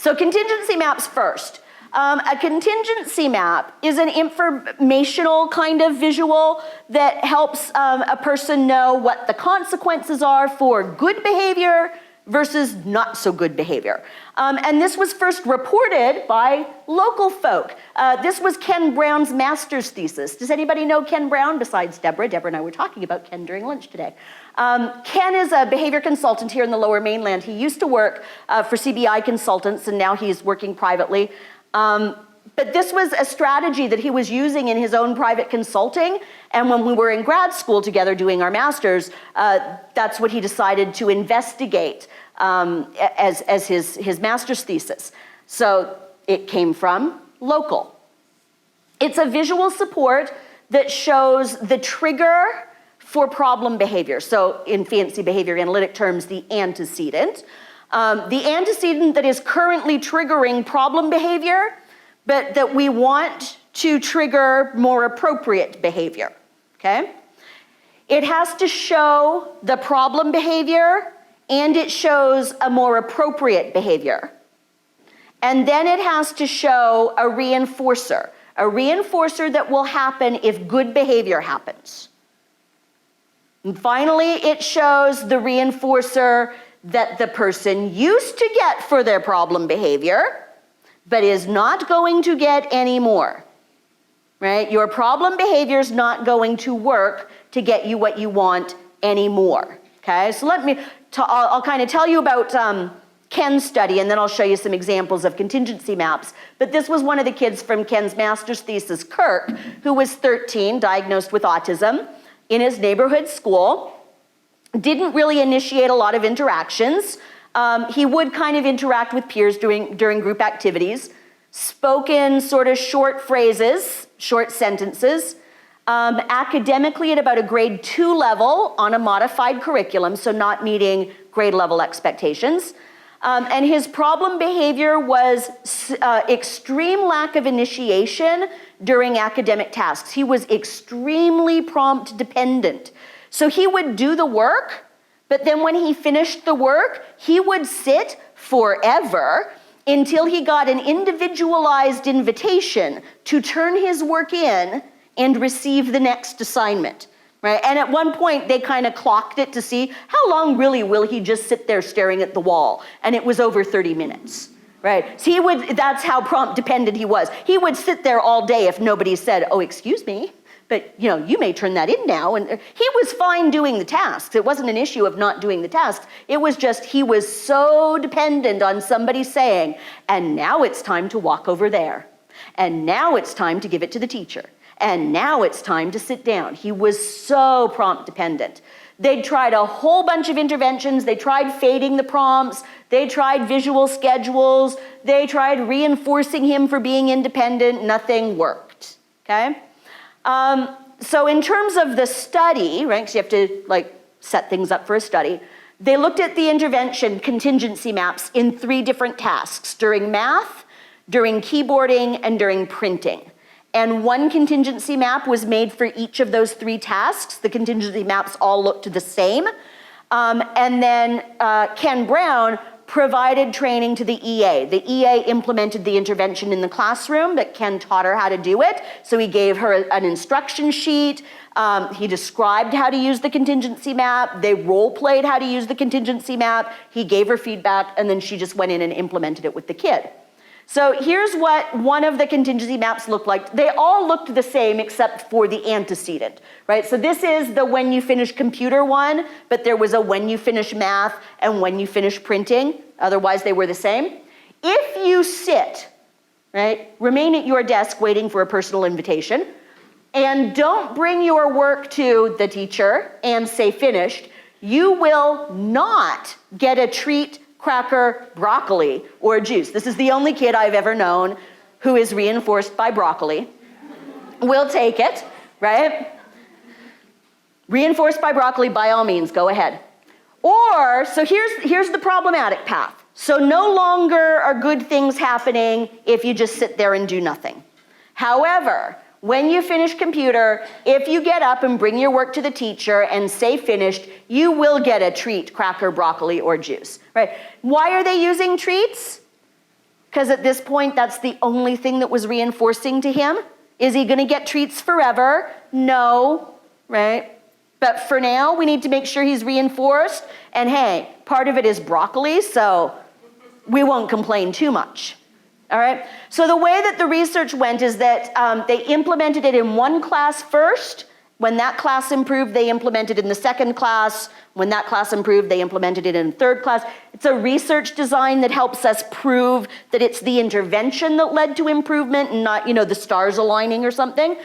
So contingency maps first. A contingency map is an informational kind of visual that helps a person know what the consequences are for good behavior versus not so good behavior. And this was first reported by local folk. This was Ken Brown's master's thesis. Does anybody know Ken Brown besides Deborah? Deborah and I were talking about Ken during lunch today. Ken is a behavior consultant here in the Lower Mainland. He used to work for CBI consultants, and now he's working privately. But this was a strategy that he was using in his own private consulting, and when we were in grad school together doing our masters, that's what he decided to investigate as his master's thesis. So it came from local. It's a visual support that shows the trigger for problem behavior. So in fancy behavior analytic terms, the antecedent. The antecedent that is currently triggering problem behavior, but that we want to trigger more appropriate behavior, okay? It has to show the problem behavior, and it shows a more appropriate behavior. And then it has to show a reinforcer that will happen if good behavior happens. And finally, it shows the reinforcer that the person used to get for their problem behavior, but is not going to get anymore, right? Your problem behavior is not going to work to get you what you want anymore, okay? So I'll kind of tell you about Ken's study, and then I'll show you some examples of contingency maps. But this was one of the kids from Ken's master's thesis, Kirk, who was 13, diagnosed with autism, in his neighborhood school. Didn't really initiate a lot of interactions. He would kind of interact with peers during group activities, spoke in sort of short phrases, short sentences, academically at about a grade 2 level on a modified curriculum, so not meeting grade level expectations. And his problem behavior was extreme lack of initiation during academic tasks. He was extremely prompt dependent. So he would do the work, but then when he finished the work, he would sit forever until he got an individualized invitation to turn his work in and receive the next assignment, right? And at one point, they kind of clocked it to see how long really will he just sit there staring at the wall, and it was over 30 minutes, right? So that's how prompt dependent he was. He would sit there all day if nobody said, oh, excuse me, but you may turn that in now. And he was fine doing the tasks. It wasn't an issue of not doing the tasks. It was just he was so dependent on somebody saying, and now it's time to walk over there. And now it's time to give it to the teacher. And now it's time to sit down. He was so prompt dependent. They tried a whole bunch of interventions. They tried fading the prompts. They tried visual schedules. They tried reinforcing him for being independent. Nothing worked, okay? So in terms of the study, right, because you have to set things up for a study, they looked at the intervention contingency maps in 3 different tasks: during math, during keyboarding, and during printing. And one contingency map was made for each of those 3 tasks. The contingency maps all looked the same. And then Ken Brown provided training to the EA. The EA implemented the intervention in the classroom, but Ken taught her how to do it. So he gave her an instruction sheet. He described how to use the contingency map. They role-played how to use the contingency map. He gave her feedback, and then she just went in and implemented it with the kid. So here's what one of the contingency maps looked like. They all looked the same except for the antecedent, right? So this is the when you finish computer one, but there was a when you finish math and when you finish printing. Otherwise, they were the same. If you sit, right, remain at your desk waiting for a personal invitation, and don't bring your work to the teacher and say finished, you will not get a treat, cracker, broccoli, or juice. This is the only kid I've ever known who is reinforced by broccoli. We'll take it, right? Reinforced by broccoli, by all means, go ahead. Or, so here's the problematic path. So no longer are good things happening if you just sit there and do nothing. However, when you finish computer, if you get up and bring your work to the teacher and say finished, you will get a treat, cracker, broccoli, or juice, right? Why are they using treats? because at this point, that's the only thing that was reinforcing to him. Is he gonna get treats forever? No, right? But for now, we need to make sure he's reinforced. And hey, part of it is broccoli, so we won't complain too much. All right? So the way that the research went is that they implemented it in one class first. When that class improved, they implemented it in the second class. When that class improved, they implemented it in the third class. It's a research design that helps us prove that it's the intervention that led to improvement and not, the stars aligning or something.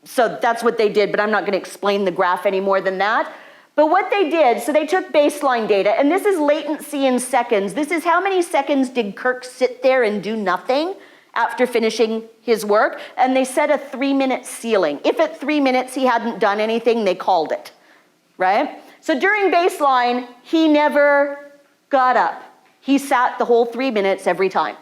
So that's what they did, but I'm not going to explain the graph any more than that. But what they did, so they took baseline data, and this is latency in seconds. This is how many seconds did Kirk sit there and do nothing after finishing his work, and they set a 3-minute ceiling. If at 3 minutes he hadn't done anything, they called it, right? So during baseline, he never got up. He sat the whole 3 minutes every time.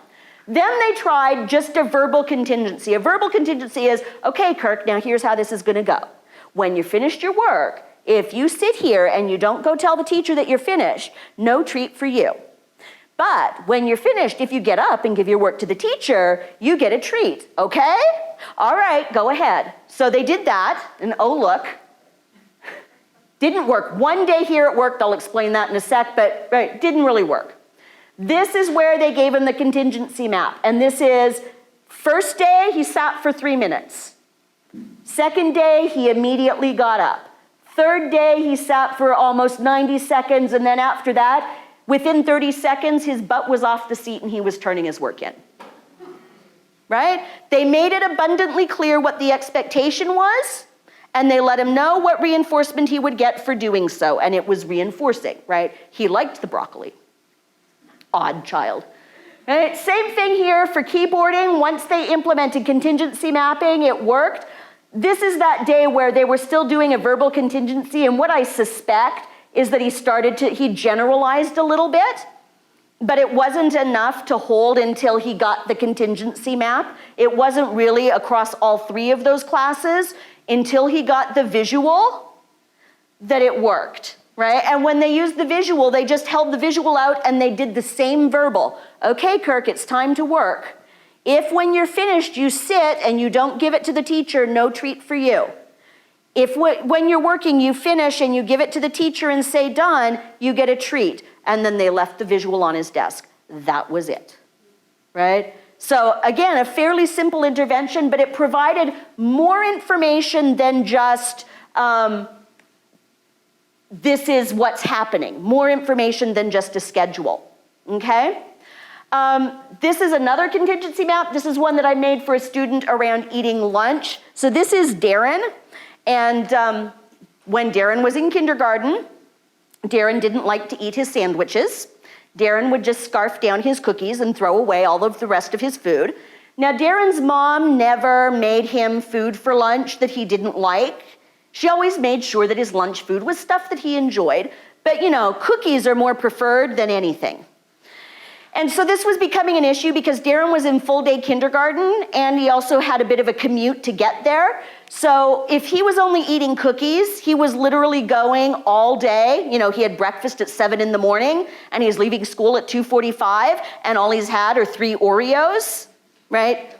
Then they tried just a verbal contingency. A verbal contingency is, okay, Kirk, now here's how this is gonna go. When you're finished your work, if you sit here and you don't go tell the teacher that you're finished, no treat for you. But when you're finished, if you get up and give your work to the teacher, you get a treat, okay? All right, go ahead. So they did that, and oh look, didn't work. One day here it worked, I'll explain that in a sec, but right, didn't really work. This is where they gave him the contingency map, and this is, first day, he sat for 3 minutes. Second day, he immediately got up. Third day, he sat for almost 90 seconds, and then after that, within 30 seconds, his butt was off the seat and he was turning his work in. Right? They made it abundantly clear what the expectation was, and they let him know what reinforcement he would get for doing so, and it was reinforcing, right? He liked the broccoli. Odd child. Right? Same thing here for keyboarding. Once they implemented contingency mapping, it worked. This is that day where they were still doing a verbal contingency, and what I suspect is that he generalized a little bit, but it wasn't enough to hold until he got the contingency map. It wasn't really across all 3 of those classes until he got the visual that it worked, right? And when they used the visual, they just held the visual out and they did the same verbal. Okay, Kirk, it's time to work. If when you're finished, you sit and you don't give it to the teacher, no treat for you. If when you're working, you finish and you give it to the teacher and say done, you get a treat. And then they left the visual on his desk. That was it, right? So again, a fairly simple intervention, but it provided more information than just this is what's happening. More information than just a schedule, okay? This is another contingency map. This is one that I made for a student around eating lunch. So this is Darren. And when Darren was in kindergarten, Darren didn't like to eat his sandwiches. Darren would just scarf down his cookies and throw away all of the rest of his food. Now, Darren's mom never made him food for lunch that he didn't like. She always made sure that his lunch food was stuff that he enjoyed. But, cookies are more preferred than anything. And so this was becoming an issue because Darren was in full-day kindergarten and he also had a bit of a commute to get there. So if he was only eating cookies, he was literally going all day. He had breakfast at 7 in the morning and he's leaving school at 2:45 and all he's had are 3 Oreos, right?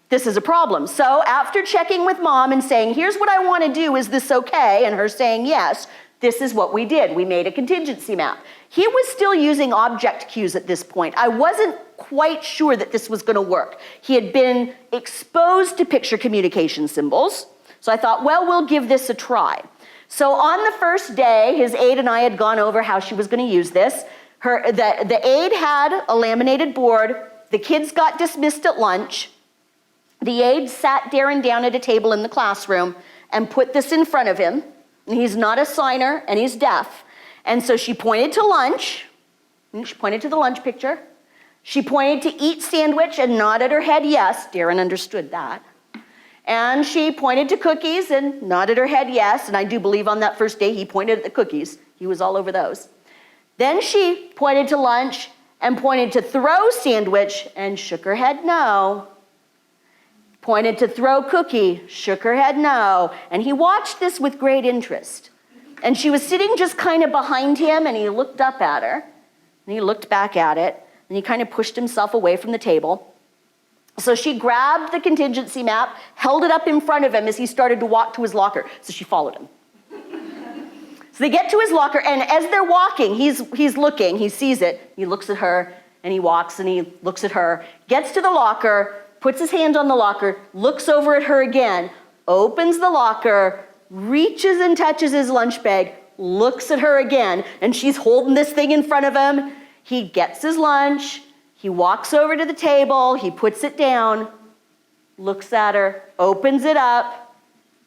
This is a problem. So after checking with mom and saying, here's what I want to do, is this okay? And her saying yes, this is what we did. We made a contingency map. He was still using object cues at this point. I wasn't quite sure that this was going to work. He had been exposed to picture communication symbols, so I thought, well, we'll give this a try. So on the first day, his aide and I had gone over how she was going to use this. The aide had a laminated board. The kids got dismissed at lunch. The aide sat Darren down at a table in the classroom and put this in front of him. He's not a signer and he's deaf. And so she pointed to lunch, and she pointed to the lunch picture. She pointed to eat sandwich and nodded her head yes. Darren understood that. And she pointed to cookies and nodded her head yes. And I do believe on that first day he pointed at the cookies. He was all over those. Then she pointed to lunch and pointed to throw sandwich and shook her head no. Pointed to throw cookie, shook her head no. And he watched this with great interest. And she was sitting just kind of behind him, and he looked up at her, and he looked back at it, and he kind of pushed himself away from the table. So she grabbed the contingency map, held it up in front of him as he started to walk to his locker. So she followed him. So they get to his locker, and as they're walking, he's looking, he sees it, he looks at her, and he walks and he looks at her, gets to the locker, puts his hand on the locker, looks over at her again, opens the locker, reaches and touches his lunch bag, looks at her again, and she's holding this thing in front of him. He gets his lunch, he walks over to the table, he puts it down, looks at her, opens it up,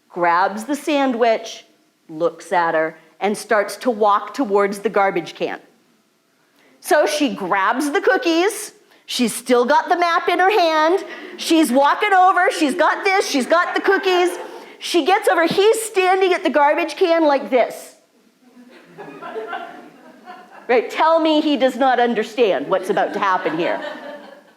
grabs the sandwich, looks at her, and starts to walk towards the garbage can. So she grabs the cookies, she's still got the map in her hand, she's walking over, she's got this, she's got the cookies. She gets over, he's standing at the garbage can like this. Right, tell me he does not understand what's about to happen here.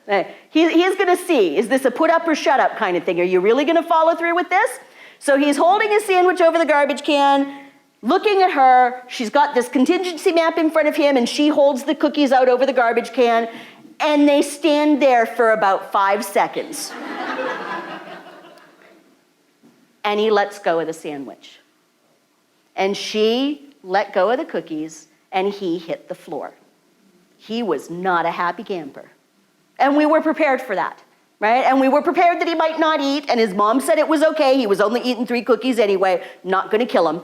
Right. He's gonna see, is this a put up or shut up kind of thing? Are you really gonna follow through with this? So he's holding his sandwich over the garbage can, looking at her, she's got this contingency map in front of him, and she holds the cookies out over the garbage can, and they stand there for about 5 seconds. And he lets go of the sandwich. And she let go of the cookies, and he hit the floor. He was not a happy camper. And we were prepared for that, right? And we were prepared that he might not eat, and his mom said it was okay, he was only eating 3 cookies anyway, not gonna kill him.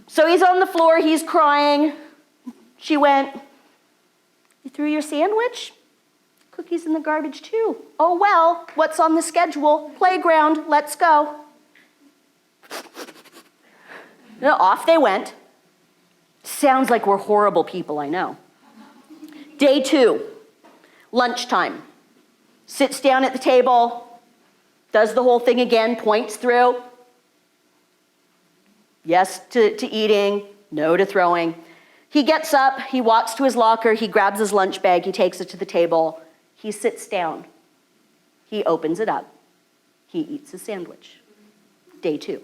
So he's on the floor, he's crying. She went, "You threw your sandwich? Cookies in the garbage too. Oh well, what's on the schedule? Playground, let's go." No, off they went. Sounds like we're horrible people, I know. Day 2, lunchtime. Sits down at the table, does the whole thing again, points through. Yes to eating, no to throwing. He gets up, he walks to his locker, he grabs his lunch bag, he takes it to the table, he sits down, he opens it up, he eats his sandwich. Day 2.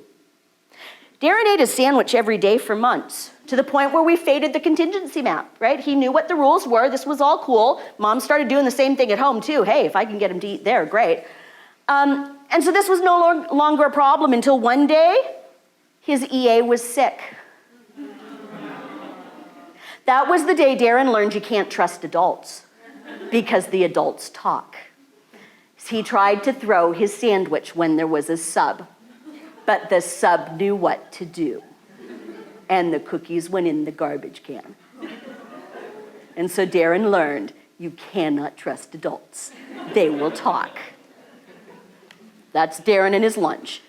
Darren ate his sandwich every day for months, to the point where we faded the contingency map, right? He knew what the rules were, this was all cool. Mom started doing the same thing at home too. Hey, if I can get him to eat there, great. And so this was no longer a problem until one day, his EA was sick. That was the day Darren learned you can't trust adults, because the adults talk. He tried to throw his sandwich when there was a sub, but the sub knew what to do, and the cookies went in the garbage can. And so Darren learned, you cannot trust adults. They will talk. That's Darren and his lunch.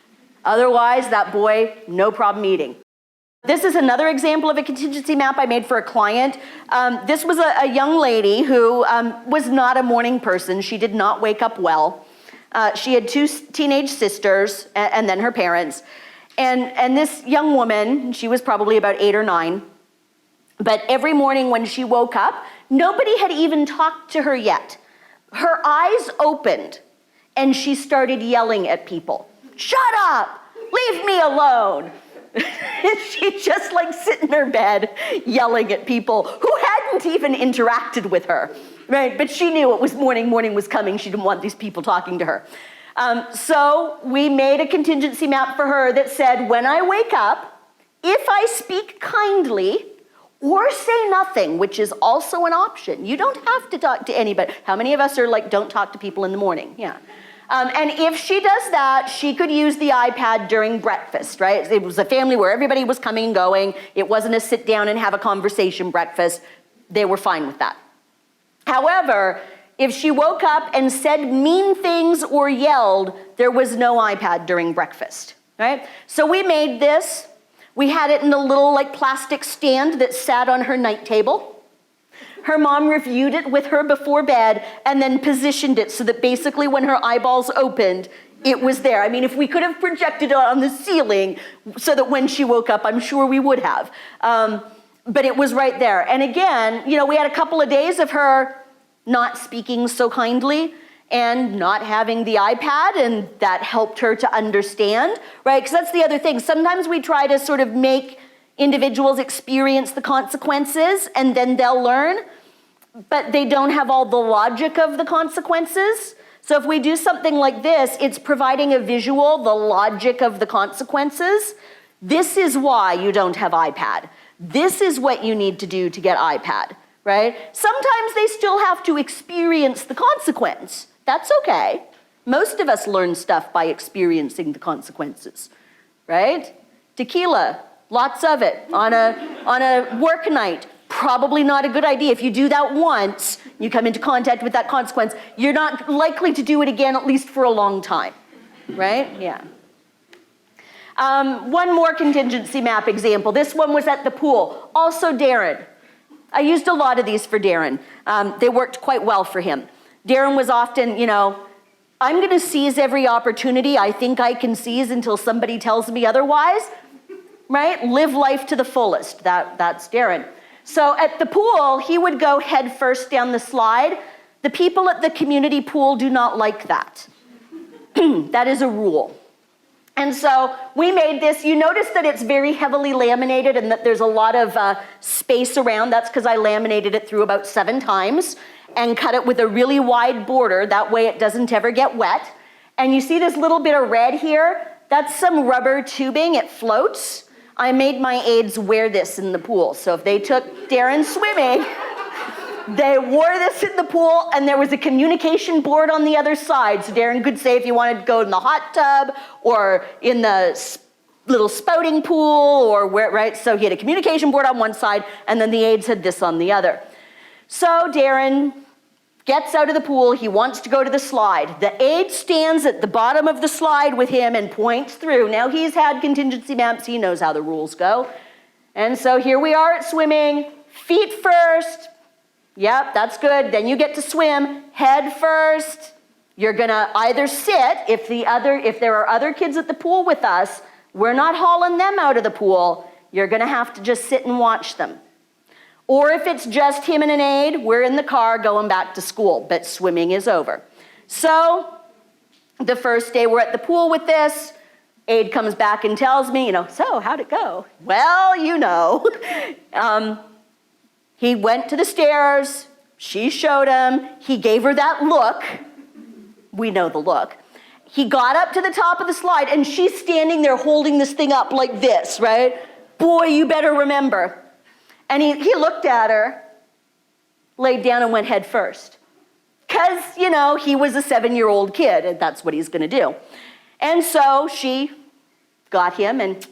Otherwise, that boy, no problem eating. This is another example of a contingency map I made for a client. This was a young lady who was not a morning person. She did not wake up well. She had 2 teenage sisters and then her parents. And this young woman, she was probably about 8 or 9, but every morning when she woke up, nobody had even talked to her yet. Her eyes opened and she started yelling at people. "Shut up! Leave me alone!" She just like sit in her bed yelling at people who hadn't even interacted with her, right? But she knew it was morning was coming. She didn't want these people talking to her. So we made a contingency map for her that said, when I wake up, if I speak kindly or say nothing, which is also an option, you don't have to talk to anybody. How many of us are like, don't talk to people in the morning? Yeah. And if she does that, she could use the iPad during breakfast, right? It was a family where everybody was coming and going. It wasn't a sit down and have a conversation breakfast. They were fine with that. However, if she woke up and said mean things or yelled, there was no iPad during breakfast, right? So we made this. We had it in a little like plastic stand that sat on her night table. Her mom reviewed it with her before bed and then positioned it so that basically when her eyeballs opened, it was there. I mean, if we could have projected it on the ceiling so that when she woke up, I'm sure we would have. But it was right there. And again, you know, we had a couple of days of her not speaking so kindly and not having the iPad, and that helped her to understand, right? Because that's the other thing. Sometimes we try to sort of make individuals experience the consequences and then they'll learn. but they don't have all the logic of the consequences. So if we do something like this, it's providing a visual, the logic of the consequences. This is why you don't have iPad. This is what you need to do to get iPad, right? Sometimes they still have to experience the consequence. That's okay. Most of us learn stuff by experiencing the consequences, right? Tequila, lots of it on a work night. Probably not a good idea. If you do that once, you come into contact with that consequence, you're not likely to do it again, at least for a long time, right? Yeah. One more contingency map example. This one was at the pool. Also Darren. I used a lot of these for Darren. They worked quite well for him. Darren was often, I'm gonna seize every opportunity I think I can seize until somebody tells me otherwise, right? Live life to the fullest, that's Darren. So at the pool, he would go head first down the slide. The people at the community pool do not like that. That is a rule. And so we made this, you notice that it's very heavily laminated and that there's a lot of space around. That's because I laminated it through about 7 times and cut it with a really wide border. That way it doesn't ever get wet. And you see this little bit of red here? That's some rubber tubing, it floats. I made my aides wear this in the pool. So if they took Darren swimming, they wore this in the pool, and there was a communication board on the other side. So Darren could say if he wanted to go in the hot tub or in the little spouting pool or where, right? So he had a communication board on one side, and then the aides had this on the other. So Darren gets out of the pool, he wants to go to the slide. The aide stands at the bottom of the slide with him and points through. Now he's had contingency maps, he knows how the rules go. And so here we are at swimming, feet first. Yep, that's good. Then you get to swim, head first. You're gonna either sit, if there are other kids at the pool with us, we're not hauling them out of the pool, you're gonna have to just sit and watch them. Or if it's just him and an aide, we're in the car going back to school, but swimming is over. So the first day we're at the pool with this, aide comes back and tells me, so how'd it go? Well, he went to the stairs, she showed him, he gave her that look. We know the look. He got up to the top of the slide and she's standing there holding this thing up like this, right? Boy, you better remember. And he looked at her, laid down and went head first. Because, he was a 7-year-old kid and that's what he's gonna do. And so she got him and,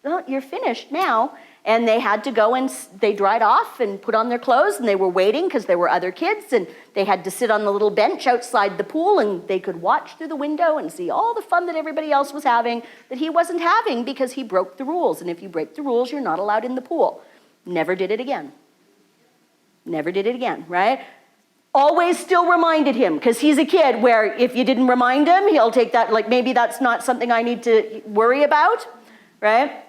well, you're finished now. And they had to go and they dried off and put on their clothes and they were waiting because there were other kids and they had to sit on the little bench outside the pool and they could watch through the window and see all the fun that everybody else was having that he wasn't having because he broke the rules. And if you break the rules, you're not allowed in the pool. Never did it again. Never did it again, right? Always still reminded him, because he's a kid where if you didn't remind him, he'll take that, like maybe that's not something I need to worry about, right?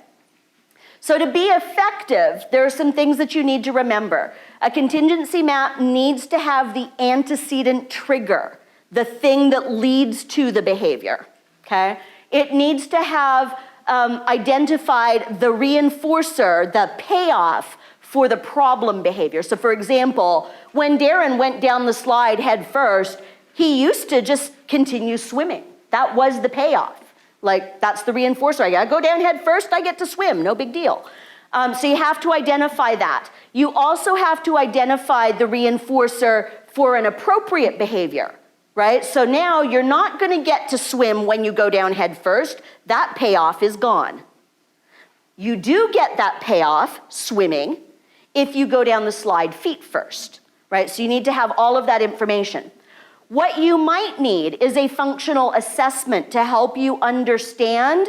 So to be effective, there are some things that you need to remember. A contingency map needs to have the antecedent trigger, the thing that leads to the behavior, okay? It needs to have identified the reinforcer, the payoff for the problem behavior. So for example, when Darren went down the slide head first, he used to just continue swimming. That was the payoff. Like, that's the reinforcer. I gotta go down head first, I get to swim, no big deal. So you have to identify that. You also have to identify the reinforcer for an appropriate behavior, right? So now you're not gonna get to swim when you go down head first. That payoff is gone. You do get that payoff, swimming, if you go down the slide feet first, right? So you need to have all of that information. What you might need is a functional assessment to help you understand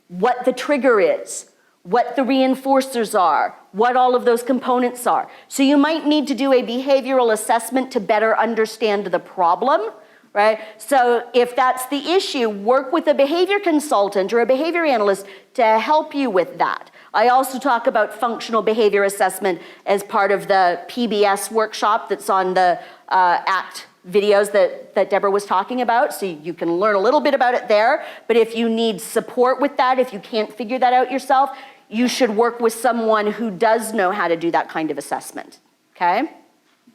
what the trigger is, what the reinforcers are, what all of those components are. So you might need to do a behavioral assessment to better understand the problem, right? So if that's the issue, work with a behavior consultant or a behavior analyst to help you with that. I also talk about functional behavior assessment as part of the PBS workshop that's on the ACT videos that Deborah was talking about, so you can learn a little bit about it there. But if you need support with that, if you can't figure that out yourself, you should work with someone who does know how to do that kind of assessment, okay?